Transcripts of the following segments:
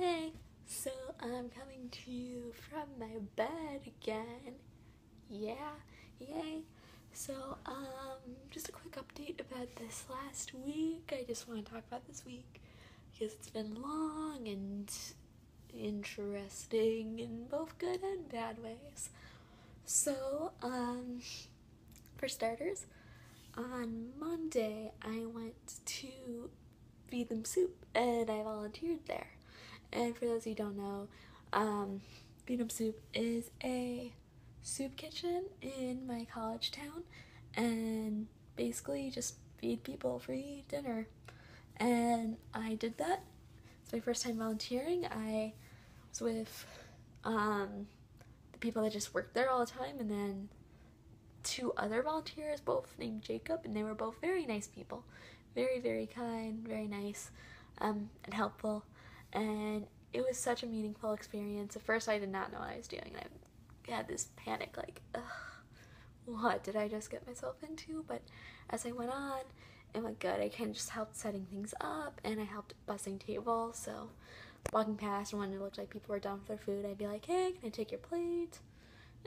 Hey, so I'm coming to you from my bed again. Yeah, yay. So, just a quick update about this last week. I just want to talk about this week because it's been long and interesting in both good and bad ways. So, for starters, on Monday I went to Feed Them Soup and I volunteered there. And for those of you who don't know, Feed 'em Soup is a soup kitchen in my college town, and basically just feed people free dinner. And I did that. It's my first time volunteering. I was with the people that just worked there all the time, and then two other volunteers, both named Jacob, and they were both very nice people. Very, very kind, very nice, and helpful. And it was such a meaningful experience. At first, I did not know what I was doing. I had this panic, like, ugh, what did I just get myself into? But as I went on, it went good. I kind of just helped setting things up, and I helped bussing tables. So, walking past, and when it looked like people were done with their food, I'd be like, hey, can I take your plate?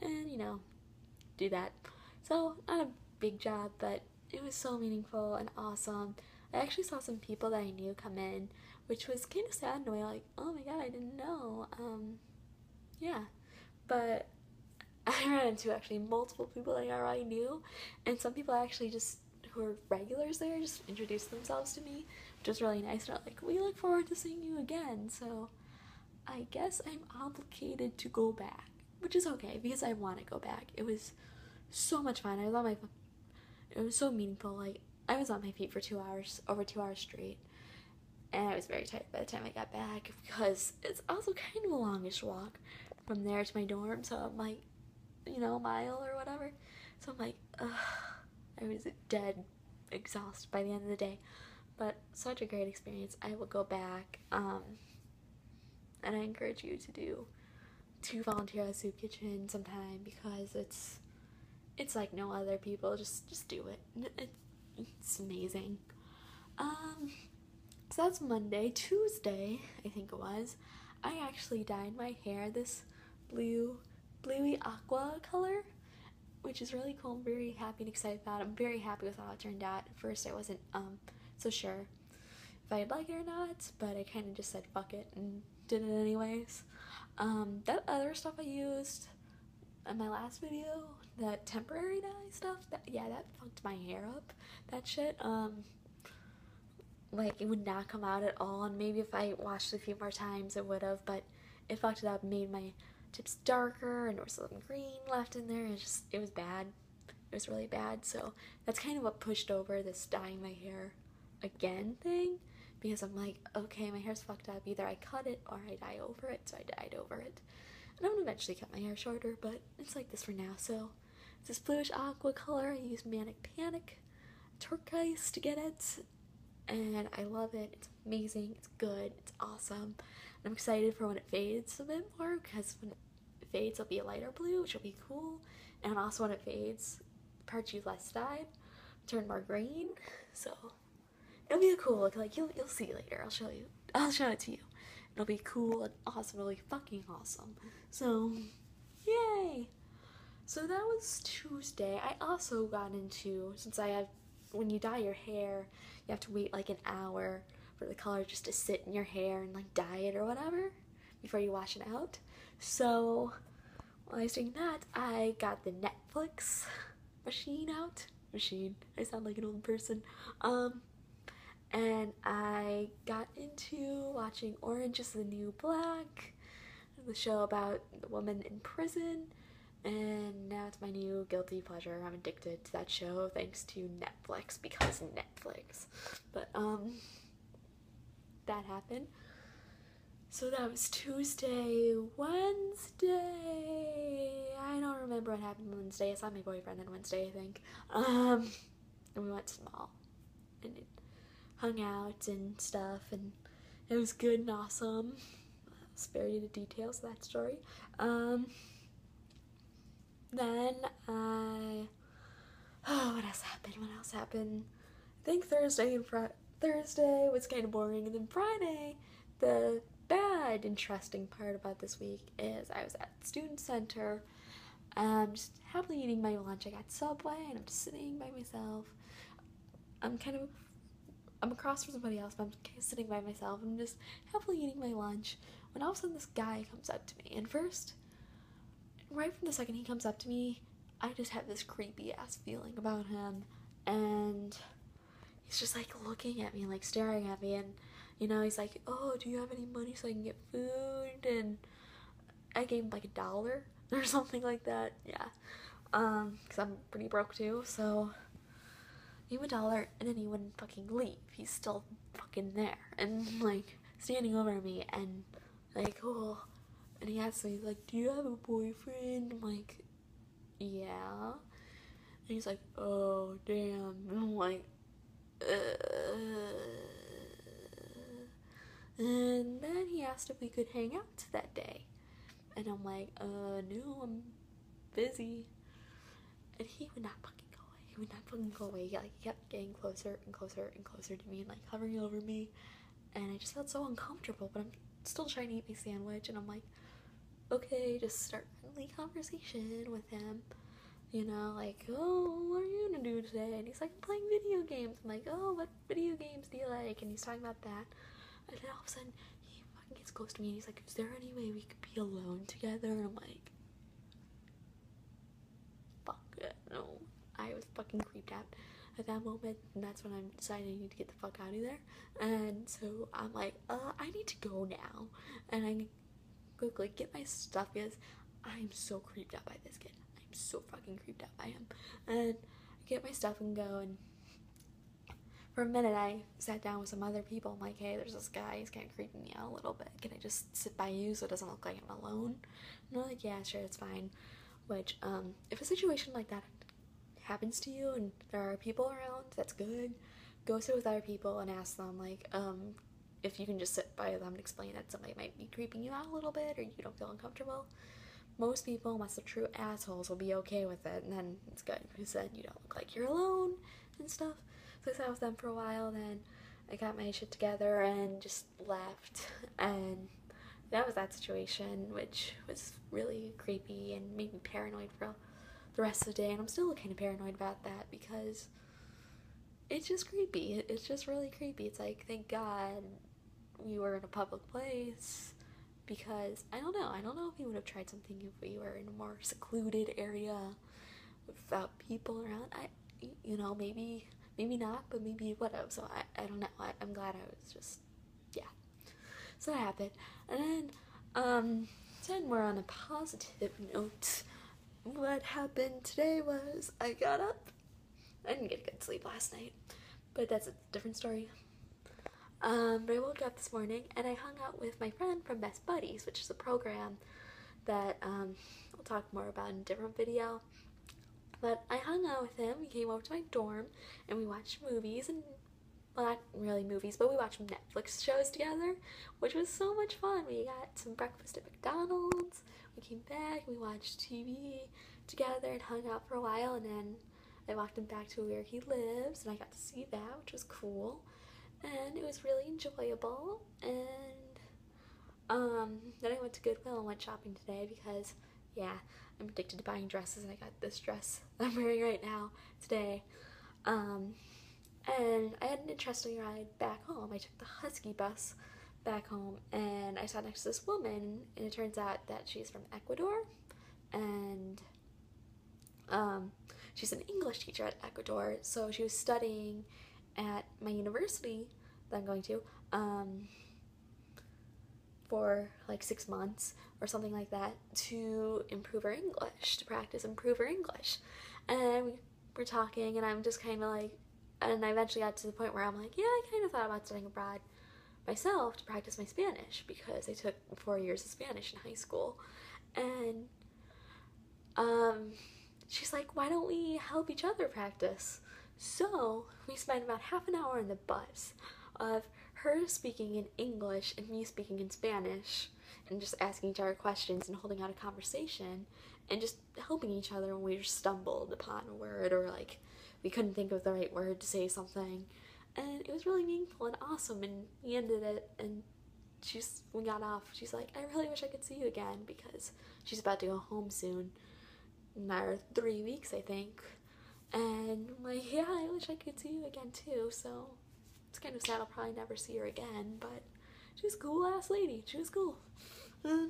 And, do that. So, not a big job, but it was so meaningful and awesome. I actually saw some people that I knew come in, which was kind of sad in a way, like, oh my god, I didn't know. Yeah. But I ran into actually multiple people that I already knew, and some people actually just who were regulars there just introduced themselves to me, which was really nice. And like, we look forward to seeing you again. So I guess I'm obligated to go back, which is okay because I want to go back. It was so much fun. It was so meaningful. Like, I was on my feet for 2 hours, over 2 hours straight, and I was very tired by the time I got back because it's also kind of a longish walk from there to my dorm. So I'm like, a mile or whatever. So I'm like, ugh, I was dead exhausted by the end of the day. But such a great experience. I will go back, and I encourage you to volunteer at a soup kitchen sometime because it's like no other people. Just do it. It's amazing. So that's Monday. Tuesday, I think it was, I actually dyed my hair this bluey aqua color, which is really cool. I'm very happy and excited about it. I'm very happy with how it turned out. At first I wasn't so sure if I'd like it or not, but I kind of just said fuck it and did it anyways. That other stuff I used in my last video, that temporary dye stuff, that fucked my hair up. That shit, like, it would not come out at all, and maybe if I washed it a few more times it would have, but it fucked it up, made my tips darker, and there was some green left in there. It was bad. It was really bad. So that's kind of what pushed over this dyeing my hair again thing, because I'm like, okay, my hair's fucked up. Either I cut it or I dye over it. So I dyed over it, and I'm gonna eventually cut my hair shorter, but it's like this for now. So it's this bluish aqua color. I used Manic Panic turquoise to get it, and I love it. It's amazing. It's good. It's awesome. And I'm excited for when it fades a bit more, because when it fades it'll be a lighter blue, which will be cool. And also when it fades, parts you less dyed turn more green. So it'll be a cool look. Like, you'll see later. I'll show it to you. It'll be cool and awesome. It'll be fucking awesome. So yay. So that was Tuesday. I also got into, since when you dye your hair, you have to wait like an hour for the color just to sit in your hair and like dye it or whatever before you wash it out. So while I was doing that, I got the Netflix machine out. I sound like an old person. And I got into watching Orange is the New Black, the show about the woman in prison. And now it's my new guilty pleasure. I'm addicted to that show thanks to Netflix, because Netflix. But that happened. So that was Tuesday. Wednesday, I don't remember what happened Wednesday. I saw my boyfriend on Wednesday, I think. And we went to the mall and hung out and stuff, and it was good and awesome. I'll spare you the details of that story. Then what else happened? I think Thursday was kind of boring, and then Friday, the bad interesting part about this week is I was at the student center, just happily eating my lunch. I got Subway, and I'm just sitting by myself. I'm across from somebody else, but I'm sitting by myself. I'm just happily eating my lunch when all of a sudden this guy comes up to me. And first, right from the second he comes up to me, I just have this creepy ass feeling about him. And he's just like looking at me, like staring at me. And, you know, he's like, oh, do you have any money so I can get food? And I gave him like $1 or something like that. Yeah. Because I'm pretty broke too, so gave him $1, and then he wouldn't fucking leave. He's still fucking there, and like standing over me, and like, oh, and he asked me, like, do you have a boyfriend? I'm like, yeah. And he's like, oh, damn. And I'm like, And then he asked if we could hang out that day, and I'm like, no, I'm busy. And he would not fucking go away. He would not fucking go away. He kept getting closer and closer and closer to me, and like hovering over me, and I just felt so uncomfortable. But I'm still trying to eat my sandwich, and I'm like, okay, just start friendly conversation with him, you know, like, oh, what are you gonna do today? And he's like, I'm playing video games. I'm like, oh, what video games do you like? And he's talking about that, and then all of a sudden he fucking gets close to me, and he's like, is there any way we could be alone together? And I'm like, fuck it, no. I was fucking creeped out at that moment, and that's when I decided I need to get the fuck out of there. And so I'm like, I need to go now, and I quickly get my stuff because I'm so creeped out by this kid. I'm so fucking creeped out by him. And I get my stuff and go, and for a minute I sat down with some other people. I'm like, hey, there's this guy, he's kind of creeping me out a little bit. Can I just sit by you so it doesn't look like I'm alone? And they're like, yeah, sure, it's fine. Which, if a situation like that happens to you and there are people around, that's good. Go sit with other people and ask them, like, if you can just sit by them and explain that somebody might be creeping you out a little bit or you don't feel uncomfortable. Most people, unless they're true assholes, will be okay with it, and then it's good because then you don't look like you're alone and stuff. So I sat with them for a while, then I got my shit together and just left, and that was that situation, which was really creepy and made me paranoid for the rest of the day. And I'm still kind of paranoid about that because it's just creepy. It's just really creepy. It's like, thank God we were in a public place, because I don't know if he would have tried something if we were in a more secluded area without people around. Maybe not, but maybe whatever. So I don't know. I'm glad I was just, yeah. So that happened. And then we're on a positive note. What happened today was I got up. I didn't get a good sleep last night, but that's a different story. But I woke up this morning and I hung out with my friend from Best Buddies, which is a program that I'll talk more about in a different video. But I hung out with him. He came over to my dorm and we watched movies, and well, not really movies, but we watched Netflix shows together, which was so much fun. We got some breakfast at McDonald's. We came back, we watched TV together and hung out for a while, and then I walked him back to where he lives, and I got to see that, which was cool, and it was really enjoyable. And then I went to Goodwill and went shopping today because, yeah, I'm addicted to buying dresses, and I got this dress that I'm wearing right now today. And I had an interesting ride back home. I took the Husky bus back home, and I sat next to this woman, and it turns out that she's from Ecuador, and she's an English teacher at Ecuador, so she was studying at my university that I'm going to for like 6 months or something like that to improve her English, to improve her English. And we were talking, and I'm just kind of like, and I eventually got to the point where I'm like, yeah, I kind of thought about studying abroad myself to practice my Spanish, because I took 4 years of Spanish in high school. And she's like, why don't we help each other practice? So we spent about half an hour in the bus of her speaking in English and me speaking in Spanish, and just asking each other questions and holding out a conversation and just helping each other when we just stumbled upon a word, or like we couldn't think of the right word to say something. And it was really meaningful and awesome, and we ended it, and we got off, she's like, I really wish I could see you again, because she's about to go home soon, in our 3 weeks, I think. And I'm like, yeah, I wish I could see you again too. So it's kind of sad I'll probably never see her again, but she was a cool ass lady. She was cool. It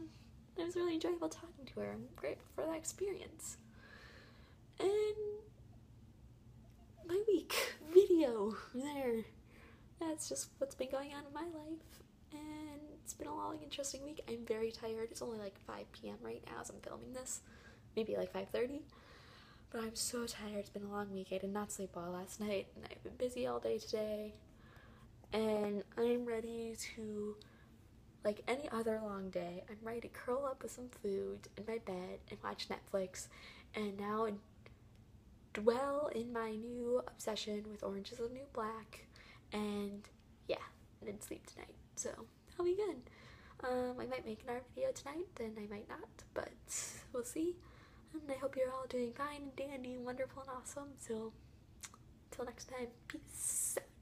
was really enjoyable talking to her. I'm grateful for that experience. And my week video there. That's just what's been going on in my life. And it's been a long, interesting week. I'm very tired. It's only like 5 p.m. right now as I'm filming this. Maybe like 5:30. But I'm so tired. It's been a long week. I did not sleep well last night, and I've been busy all day today. And I'm ready to, like any other long day, I'm ready to curl up with some food in my bed and watch Netflix, and now dwell in my new obsession with Orange is the New Black. And yeah, I didn't sleep tonight, so that'll be good. I might make another video tonight, then I might not, but we'll see. And I hope you're all doing fine and dandy and wonderful and awesome. So, until next time, peace out.